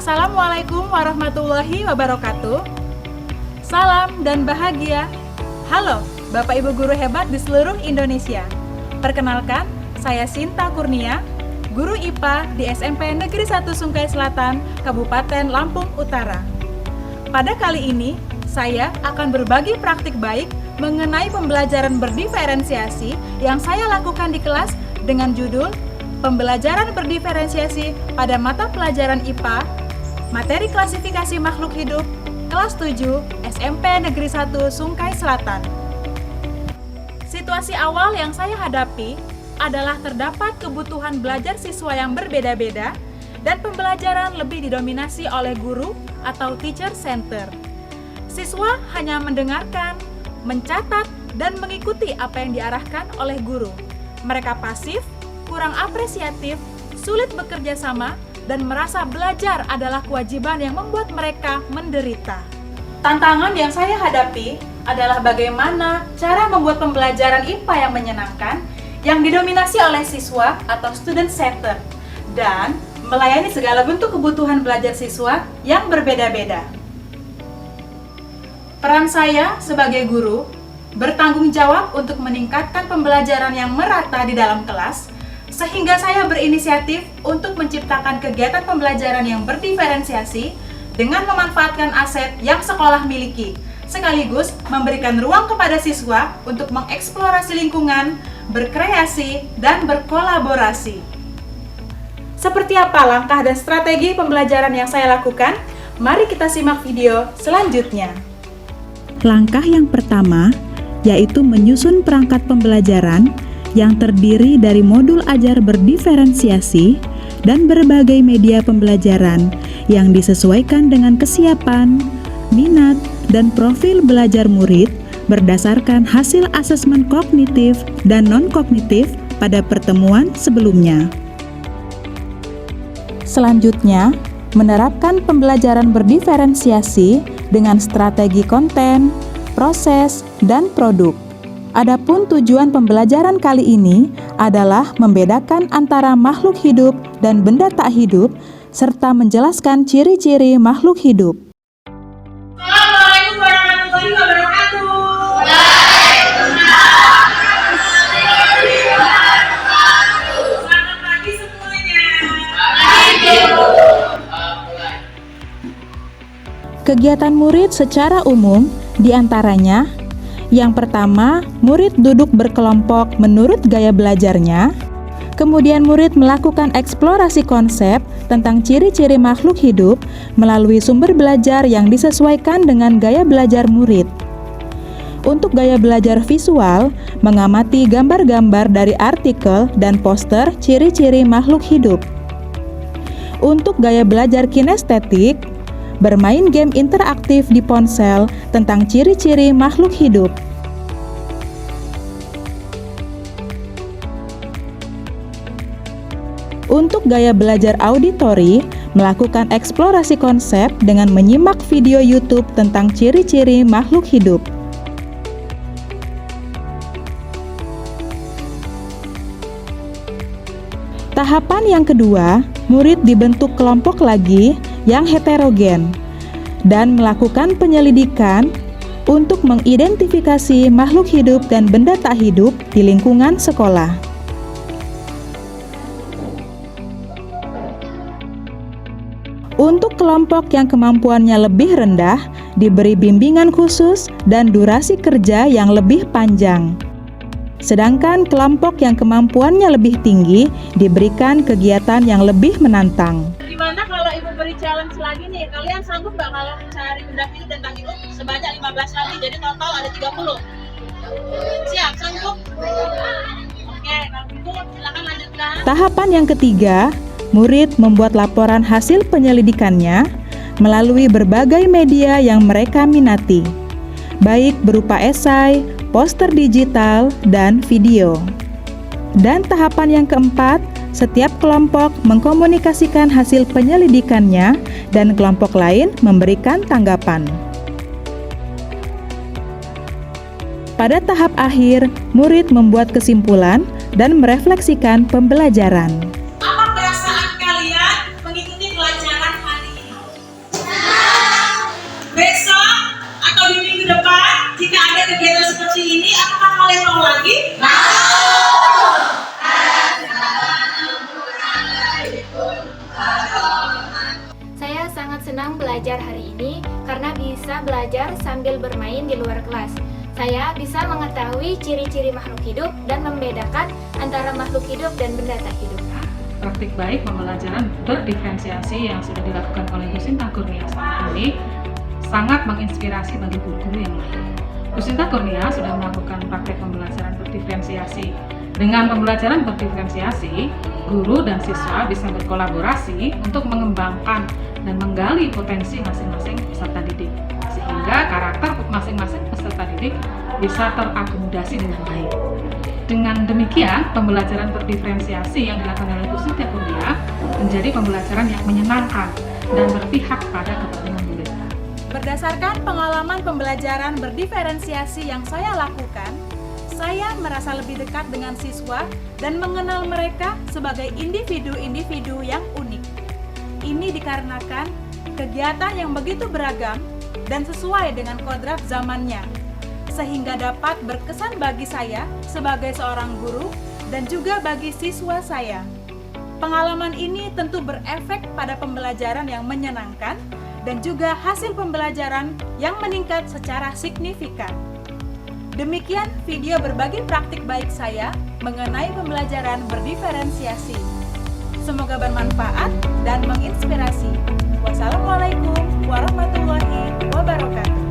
Assalamualaikum warahmatullahi wabarakatuh. Salam dan bahagia. Halo, Bapak Ibu guru hebat di seluruh Indonesia. Perkenalkan, saya Sinta Kurnia, guru IPA di SMP Negeri 1 Sungkai Selatan, Kabupaten Lampung Utara. Pada kali ini, saya akan berbagi praktik baik mengenai pembelajaran berdiferensiasi yang saya lakukan di kelas dengan judul Pembelajaran berdiferensiasi pada mata pelajaran IPA, materi klasifikasi makhluk hidup, kelas 7, SMP Negeri 1 Sungkai Selatan. Situasi awal yang saya hadapi adalah terdapat kebutuhan belajar siswa yang berbeda-beda dan pembelajaran lebih didominasi oleh guru atau teacher center. Siswa hanya mendengarkan, mencatat, dan mengikuti apa yang diarahkan oleh guru. Mereka pasif, kurang apresiatif, sulit bekerja sama, dan merasa belajar adalah kewajiban yang membuat mereka menderita. Tantangan yang saya hadapi adalah bagaimana cara membuat pembelajaran IPA yang menyenangkan, yang didominasi oleh siswa atau student center, dan melayani segala bentuk kebutuhan belajar siswa yang berbeda-beda. Peran saya sebagai guru bertanggung jawab untuk meningkatkan pembelajaran yang merata di dalam kelas, sehingga saya berinisiatif untuk menciptakan kegiatan pembelajaran yang berdiferensiasi dengan memanfaatkan aset yang sekolah miliki, sekaligus memberikan ruang kepada siswa untuk mengeksplorasi lingkungan, berkreasi, dan berkolaborasi. Seperti apa langkah dan strategi pembelajaran yang saya lakukan? Mari kita simak video selanjutnya. Langkah yang pertama yaitu menyusun perangkat pembelajaran yang terdiri dari modul ajar berdiferensiasi dan berbagai media pembelajaran yang disesuaikan dengan kesiapan, minat, dan profil belajar murid berdasarkan hasil asesmen kognitif dan non-kognitif pada pertemuan sebelumnya. Selanjutnya, menerapkan pembelajaran berdiferensiasi dengan strategi konten, proses, dan produk. Adapun tujuan pembelajaran kali ini adalah membedakan antara makhluk hidup dan benda tak hidup, serta menjelaskan ciri-ciri makhluk hidup. Assalamualaikum warahmatullahi wabarakatuh. Selamat pagi semuanya. Kegiatan murid secara umum diantaranya: yang pertama, murid duduk berkelompok menurut gaya belajarnya. Kemudian murid melakukan eksplorasi konsep tentang ciri-ciri makhluk hidup melalui sumber belajar yang disesuaikan dengan gaya belajar murid. Untuk gaya belajar visual, mengamati gambar-gambar dari artikel dan poster ciri-ciri makhluk hidup. Untuk gaya belajar kinestetik, bermain game interaktif di ponsel tentang ciri-ciri makhluk hidup. Untuk gaya belajar auditori, melakukan eksplorasi konsep dengan menyimak video YouTube tentang ciri-ciri makhluk hidup. Tahapan yang kedua, murid dibentuk kelompok lagi yang heterogen dan melakukan penyelidikan untuk mengidentifikasi makhluk hidup dan benda tak hidup di lingkungan sekolah. Untuk kelompok yang kemampuannya lebih rendah, diberi bimbingan khusus dan durasi kerja yang lebih panjang. Sedangkan kelompok yang kemampuannya lebih tinggi diberikan kegiatan yang lebih menantang. Gimana kalau Ibu beri challenge lagi nih? Kalian sanggup nggak kalau cari benda hidup dan tak hidup sebanyak 15 kali? Jadi total ada 30. Siap, sanggup? Oke, kalau gitu silakan lanjutkan. Tahapan yang ketiga, murid membuat laporan hasil penyelidikannya melalui berbagai media yang mereka minati, baik berupa esai, poster digital, dan video. Dan tahapan yang keempat, setiap kelompok mengkomunikasikan hasil penyelidikannya dan kelompok lain memberikan tanggapan. Pada tahap akhir, murid membuat kesimpulan dan merefleksikan pembelajaran. Apa perasaan kalian mengikuti pelajaran hari ini? jika ada kegiatan seperti ini, apakah kalian mau lagi? Saya sangat senang belajar hari ini karena bisa belajar sambil bermain di luar kelas. Saya bisa mengetahui ciri-ciri makhluk hidup dan membedakan antara makhluk hidup dan benda tak hidup. Praktik baik pembelajaran berdiferensiasi yang sudah dilakukan oleh Bu Sinta Kurnia saat ini sangat menginspirasi bagi guru-guru yang lain. Bu Sinta Kurnia sudah melakukan praktik pembelajaran berdiferensiasi. Dengan pembelajaran berdiferensiasi, guru dan siswa bisa berkolaborasi untuk mengembangkan dan menggali potensi masing-masing peserta didik, sehingga karakter masing-masing peserta didik bisa terakomodasi dengan baik. Dengan demikian, pembelajaran berdiferensiasi yang dilakukan oleh Bu Sinta Kurnia menjadi pembelajaran yang menyenangkan dan berpihak pada kepentingan murid. Berdasarkan pengalaman pembelajaran berdiferensiasi yang saya lakukan, saya merasa lebih dekat dengan siswa dan mengenal mereka sebagai individu-individu yang unik. Ini dikarenakan kegiatan yang begitu beragam dan sesuai dengan kodrat zamannya, sehingga dapat berkesan bagi saya sebagai seorang guru dan juga bagi siswa saya. Pengalaman ini tentu berefek pada pembelajaran yang menyenangkan dan juga hasil pembelajaran yang meningkat secara signifikan. Demikian video berbagi praktik baik saya mengenai pembelajaran berdiferensiasi. Semoga bermanfaat dan menginspirasi. Wassalamualaikum warahmatullahi wabarakatuh.